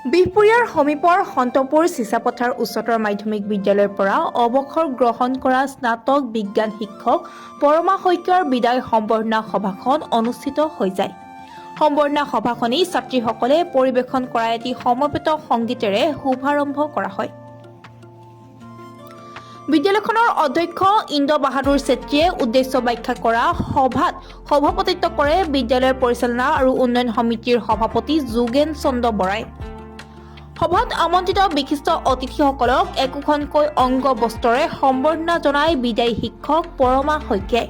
বিহপুৰীয়াৰ সমীপৰ সন্তপুৰ চিচাপথাৰ উচ্চতৰ মাধ্যমিক বিদ্যালয়ৰ পৰা অৱসৰ গ্ৰহণ কৰা স্নাতক বিজ্ঞান শিক্ষক পৰমা শইকীয়াৰ বিদায় সম্বৰ্ধনা সভাখন অনুষ্ঠিত হৈ যায়। সম্বৰ্ধনা সভাখনি ছাত্ৰীসকলে পৰিৱেশন কৰা এটি সমবেত সংগীতেৰে শুভাৰম্ভ কৰা হয়। বিদ্যালয়খনৰ অধ্যক্ষ ইন্দ্ৰ বাহাদুৰ চেত্ৰীয়ে উদ্দেশ্য ব্যাখ্যা কৰা সভাত সভাপতিত্ব কৰে বিদ্যালয়ৰ পৰিচালনা আৰু উন্নয়ন সমিতিৰ সভাপতি যোগেন চন্দ্ৰ বৰাই। সভাত আমন্ত্ৰিত বিশিষ্ট অতিথিসকলক একোখনকৈ অংগ বস্ত্ৰৰে সম্বৰ্ধনা জনাই বিদায়ী শিক্ষক পৰমা শইকীয়াই।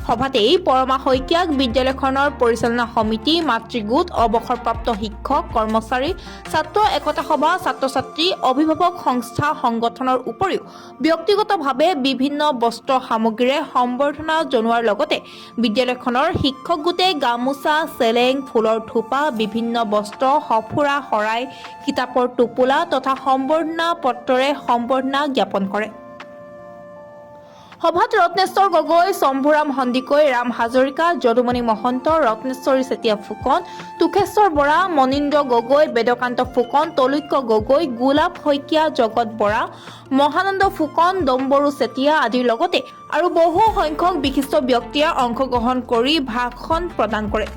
সভাতেই পৰমা শইকীয়াক বিদ্যালয়খনৰ পৰিচালনা সমিতি, মাতৃগোট, অৱসৰপ্ৰাপ্ত শিক্ষক, কৰ্মচাৰী, ছাত্ৰ একতা সভা, ছাত্ৰ-ছাত্ৰী, অভিভাৱক সংস্থা সংগঠনৰ উপৰিও ব্যক্তিগতভাৱে বিভিন্ন বস্ত্ৰ সামগ্ৰীৰে সম্বৰ্ধনা জনোৱাৰ লগতে বিদ্যালয়খনৰ শিক্ষক গোটে গামোচা, চেলেং, ফুলৰ থোপা, বিভিন্ন বস্ত্ৰ, সঁফুৰা, শৰাই, কিতাপৰ টোপোলা তথা সম্বৰ্ধনা পত্ৰৰে সম্বৰ্ধনা জ্ঞাপন কৰে। সভাত ৰত্নেশ্বৰ গগৈ, শম্ভুৰাম সন্দিকৈ, ৰাম হাজৰিকা, যদুমণি মহন্ত, ৰত্নেশ্বৰী চেতিয়া ফুকন, তুষেশ্বৰ বৰা, মনীন্দ্ৰ গগৈ, বেদকান্ত ফুকন, তলৈক্য গগৈ, গোলাপ শইকীয়া, জগত বৰা, মহানন্দ ফুকন, ডম্বৰু চেতিয়া আদিৰ লগতে আৰু বহু সংখ্যক বিশিষ্ট ব্যক্তিয়ে অংশগ্ৰহণ কৰি ভাষণ প্ৰদান কৰে।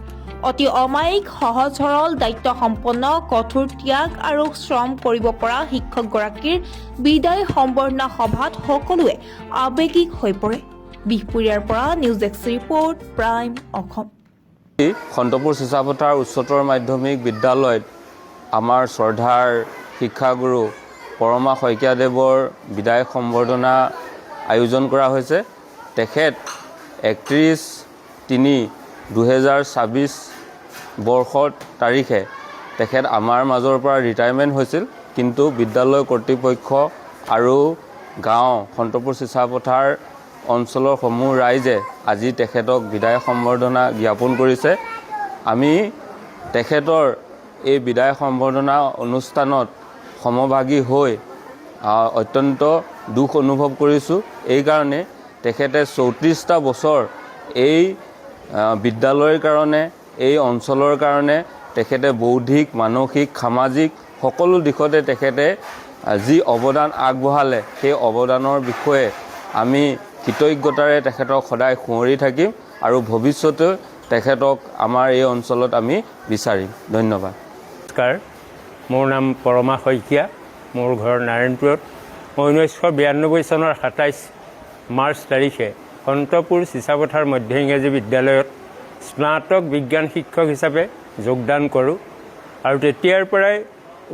অতি অমায়িক, সহজ সৰল, দায়িত্ব সম্পন্ন, কঠোৰ ত্যাগ আৰু শ্ৰম কৰিব পৰা শিক্ষকগৰাকীৰ বিদায় সম্বৰ্ধনা সভাত সকলোৱে আৱেগিক হৈ পৰে। বিহপুৰীয়াৰ পৰা news desk report, prime Asom. Santapur Chichapathar উচ্চতৰ মাধ্যমিক বিদ্যালয়ত আমাৰ শ্ৰদ্ধাৰ শিক্ষাগুৰু পৰমা শইকীয়াদেৱৰ বিদায় সম্বৰ্ধনা আয়োজন কৰা হৈছে। তেখেত 31/3/2024 বৰ্ষত তাৰিখে তেখেত আমাৰ মাজৰ পৰা ৰিটায়াৰমেণ্ট হৈছিল, কিন্তু বিদ্যালয় কৰ্তৃপক্ষ আৰু গাঁও সন্তপুৰ চিচাপথাৰ অঞ্চলৰ সমূহ ৰাইজে আজি তেখেতক বিদায় সম্বৰ্ধনা জ্ঞাপন কৰিছে। আমি তেখেতৰ এই বিদায় সম্বৰ্ধনা অনুষ্ঠানত সমভাগী হৈ অত্যন্ত দুখ অনুভৱ কৰিছোঁ। এইকাৰণে তেখেতে 34টা বছৰ এই বিদ্যালয়ৰ কাৰণে, এই অঞ্চলৰ কাৰণে তেখেতে বৌদ্ধিক, মানসিক, সামাজিক সকলো দিশতে তেখেতে যি অৱদান আগবঢ়ালে, সেই অৱদানৰ বিষয়ে আমি কৃতজ্ঞতাৰে তেখেতক সদায় সুঁৱৰি থাকিম আৰু ভৱিষ্যতে তেখেতক আমাৰ এই অঞ্চলত আমি বিচাৰিম। ধন্যবাদ। নমস্কাৰ, মোৰ নাম পৰমা শইকীয়া, মোৰ ঘৰ নাৰায়ণপুৰত। মই 1992 চনৰ 27 মাৰ্চ তাৰিখে সন্তপুৰ চিচাপথাৰ মধ্য ইংৰাজী বিদ্যালয়ত স্নাতক বিজ্ঞান শিক্ষক হিচাপে যোগদান কৰোঁ আৰু তেতিয়াৰ পৰাই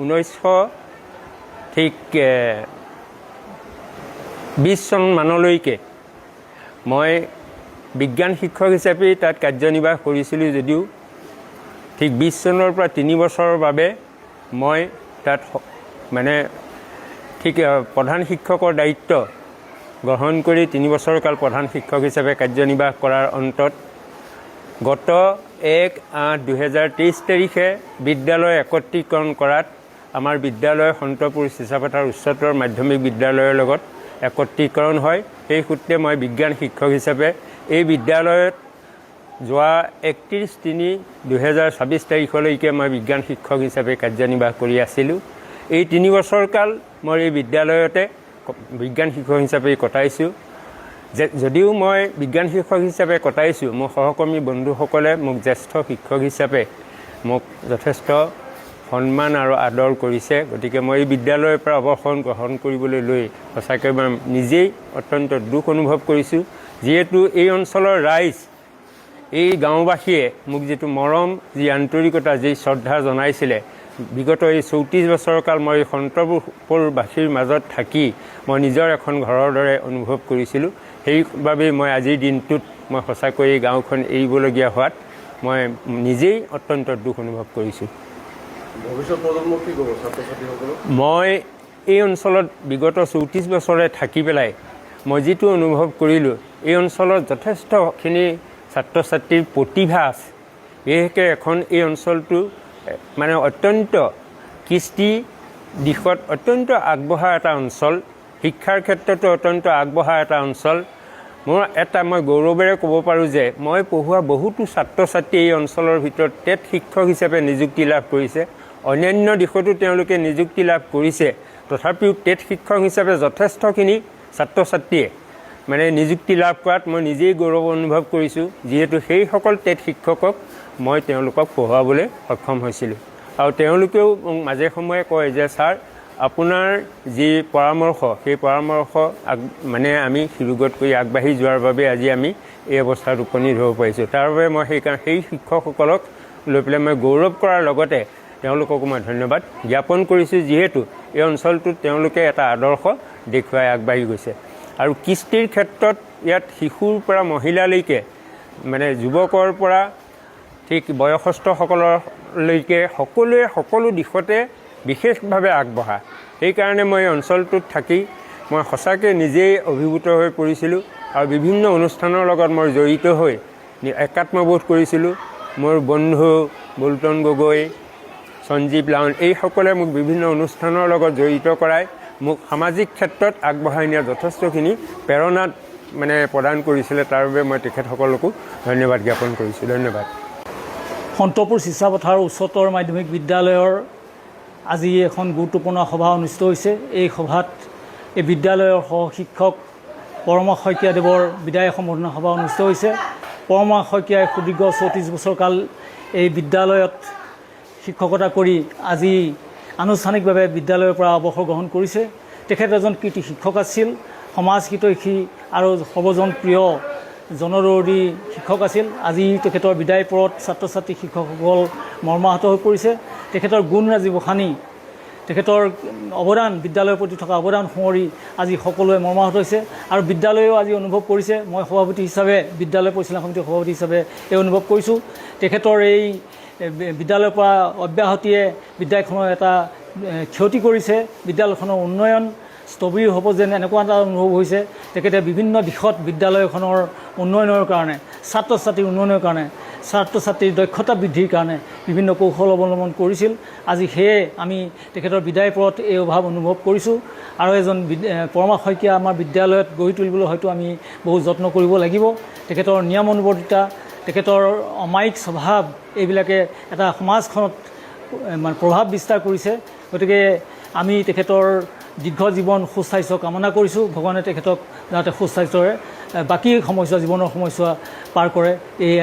1920 চন মানলৈকে মই বিজ্ঞান শিক্ষক হিচাপে তাত কাৰ্যনিৰ্বাহ কৰিছিলোঁ যদিও ঠিক 20 চনৰ পৰা 3 বছৰৰ বাবে মই তাত প্ৰধান শিক্ষকৰ দায়িত্ব গ্ৰহণ কৰি 3 বছৰ কাল প্ৰধান শিক্ষক হিচাপে কাৰ্যনিৰ্বাহ কৰাৰ অন্তত গত 1/8/2023 তাৰিখে বিদ্যালয় একত্ৰীকৰণ কৰাত আমাৰ বিদ্যালয় সন্তপুৰ চিচাপথাৰ উচ্চতৰ মাধ্যমিক বিদ্যালয়ৰ লগত একত্ৰীকৰণ হয়। সেই সূত্ৰে মই বিজ্ঞান শিক্ষক হিচাপে এই বিদ্যালয়ত যোৱা 31/3/2024 তাৰিখলৈকে মই বিজ্ঞান শিক্ষক হিচাপে কাৰ্যনিৰ্বাহ কৰি আছিলোঁ। এই 3 বছৰ কাল মই এই বিদ্যালয়তে বিজ্ঞান শিক্ষক হিচাপে কটাইছোঁ। যদিও মই বিজ্ঞান শিক্ষক হিচাপে কটাইছোঁ, মোৰ সহকৰ্মী বন্ধুসকলে মোক জ্যেষ্ঠ শিক্ষক হিচাপে মোক যথেষ্ট সন্মান আৰু আদৰ কৰিছে। গতিকে মই এই বিদ্যালয়ৰ পৰা অৱসৰ গ্ৰহণ কৰিবলৈ লৈ সঁচাকৈ মই নিজেই অত্যন্ত দুখ অনুভৱ কৰিছোঁ। যিহেতু এই অঞ্চলৰ ৰাইজ, এই গাঁওবাসীয়ে মোক যিটো মৰম, যি আন্তৰিকতা, যি শ্ৰদ্ধা জনাইছিলে, বিগত এই 34 বছৰ কাল মই সন্তপুৰবাসীৰ মাজত থাকি মই নিজৰ এখন ঘৰৰ দৰে অনুভৱ কৰিছিলোঁ। সেইবাবেই মই আজিৰ দিনটোত মই সঁচাকৈ এই গাঁওখন এৰিবলগীয়া হোৱাত মই নিজেই অত্যন্ত দুখ অনুভৱ কৰিছোঁ। ভৱিষ্যত প্ৰজন্মক কি ক'ব ছাত্ৰ-ছাত্ৰীসকলক? মই এই অঞ্চলত বিগত 34 বছৰে থাকি পেলাই মই যিটো অনুভৱ কৰিলোঁ, এই অঞ্চলত যথেষ্টখিনি ছাত্ৰ ছাত্ৰীৰ প্ৰতিভা আছে। বিশেষকৈ এই অঞ্চলটো অত্যন্ত কৃষ্টি দিশত অত্যন্ত আগবঢ়া এটা অঞ্চল, শিক্ষাৰ ক্ষেত্ৰতো অত্যন্ত আগবঢ়া এটা অঞ্চল। মই গৌৰৱেৰে ক'ব পাৰোঁ যে মই পঢ়োৱা বহুতো ছাত্ৰ ছাত্ৰী এই অঞ্চলৰ ভিতৰত টেট শিক্ষক হিচাপে নিযুক্তি লাভ কৰিছে। অন্যান্য দিশতো তেওঁলোকে নিযুক্তি লাভ কৰিছে তথাপিও টেট শিক্ষক হিচাপে যথেষ্টখিনি ছাত্ৰ ছাত্ৰীয়ে মানে নিযুক্তি লাভ কৰাত মই নিজেই গৌৰৱ অনুভৱ কৰিছোঁ যিহেতু সেইসকল টেট শিক্ষকক মই তেওঁলোকক পঢ়ুৱাবলৈ সক্ষম হৈছিলোঁ আৰু তেওঁলোকেও মাজে সময়ে কয় যে ছাৰ আপোনাৰ যি পৰামৰ্শ সেই পৰামৰ্শ মানে আমি শিৰোগত কৰি আগবাঢ়ি যোৱাৰ বাবে আজি আমি এই অৱস্থাত উপনীত হ'ব পাৰিছোঁ তাৰ বাবে মই সেই শিক্ষকসকলক লৈ পেলাই মই গৌৰৱ কৰাৰ লগতে তেওঁলোককো মই ধন্যবাদ জ্ঞাপন কৰিছোঁ যিহেতু এই অঞ্চলটোত তেওঁলোকে এটা আদৰ্শ দেখুৱাই আগবাঢ়ি গৈছে আৰু কৃষ্টিৰ ক্ষেত্ৰত ইয়াত শিশুৰ পৰা মহিলালৈকে মানে যুৱকৰ পৰা ঠিক বয়সস্থসকললৈকে সকলোৱে সকলো দিশতে বিশেষভাৱে আগবঢ়া সেইকাৰণে মই এই অঞ্চলটোত থাকি মই সঁচাকৈ নিজেই অভিভূত হৈ পৰিছিলোঁ আৰু বিভিন্ন অনুষ্ঠানৰ লগত মই জড়িত হৈ একাত্মবোধ কৰিছিলোঁ মোৰ বন্ধু বুলটন গগৈ সঞ্জীৱ লাউন এইসকলে মোক বিভিন্ন অনুষ্ঠানৰ লগত জড়িত কৰাই মোক সামাজিক ক্ষেত্ৰত আগবঢ়াই নিয়াৰ যথেষ্টখিনি প্ৰেৰণাত মানে প্ৰদান কৰিছিলে তাৰ বাবে মই তেখেতসকলকো ধন্যবাদ জ্ঞাপন কৰিছোঁ ধন্যবাদ সন্তপুৰ চিচাপথাৰ উচ্চতৰ মাধ্যমিক বিদ্যালয়ৰ আজি এখন গুৰুত্বপূৰ্ণ সভা অনুষ্ঠিত হৈছে এই সভাত এই বিদ্যালয়ৰ সহশিক্ষক পৰমা শইকীয়াদেৱৰ বিদায় সম্বৰ্ধনা সভা অনুষ্ঠিত হৈছে পৰমা শইকীয়াই সুদীৰ্ঘ 34 বছৰ কাল এই বিদ্যালয়ত শিক্ষকতা কৰি আজি আনুষ্ঠানিকভাৱে বিদ্যালয়ৰ পৰা অৱসৰ গ্ৰহণ কৰিছে তেখেত এজন কৃতি শিক্ষক আছিল সমাজ হিতৈষী আৰু সৰ্বজন প্ৰিয় জনদৰদী শিক্ষক আছিল আজি তেখেতৰ বিদায় পৰত ছাত্ৰ ছাত্ৰী শিক্ষকসকল মৰ্মাহত হৈ পৰিছে তেখেতৰ গুণৰাজি বখানি তেখেতৰ অৱদান বিদ্যালয়ৰ প্ৰতি থকা অৱদান সুঁৱৰি আজি সকলোৱে মৰ্মাহত হৈছে আৰু বিদ্যালয়েও আজি অনুভৱ কৰিছে মই সভাপতি হিচাপে বিদ্যালয় পৰিচালনা সমিতিৰ সভাপতি হিচাপে এই অনুভৱ কৰিছোঁ তেখেতৰ এই বিদ্যালয়ৰ পৰা অব্যাহতিয়ে বিদ্যালয়খনৰ এটা ক্ষতি কৰিছে বিদ্যালয়খনৰ উন্নয়ন স্থবিৰ হ'ব যেন এনেকুৱা এটা অনুভৱ হৈছে তেখেতে বিভিন্ন দিশত বিদ্যালয়খনৰ উন্নয়নৰ কাৰণে ছাত্ৰ ছাত্ৰীৰ উন্নয়নৰ কাৰণে ছাত্ৰ ছাত্ৰীৰ দক্ষতা বৃদ্ধিৰ কাৰণে বিভিন্ন কৌশল অৱলম্বন কৰিছিল আজি সেয়ে আমি তেখেতৰ বিদায় পৰত এই অভাৱ অনুভৱ কৰিছোঁ আৰু এজন পৰমা শইকীয়া আমাৰ বিদ্যালয়ত গঢ়ি তুলিবলৈ হয়তো আমি বহু যত্ন কৰিব লাগিব তেখেতৰ নিয়মানুৱৰ্তিতা তেখেতৰ অমায়িক স্বভাৱ এইবিলাকে এটা সমাজখনত মানে প্ৰভাৱ বিস্তাৰ কৰিছে গতিকে আমি তেখেতৰ দীৰ্ঘ জীৱন সুস্বাস্থ্য কামনা কৰিছোঁ ভগৱানে তেখেতক যাতে সুস্বাস্থ্যৰে বাকী সমস্যা জীৱনৰ সমস্যা পাৰ কৰে এই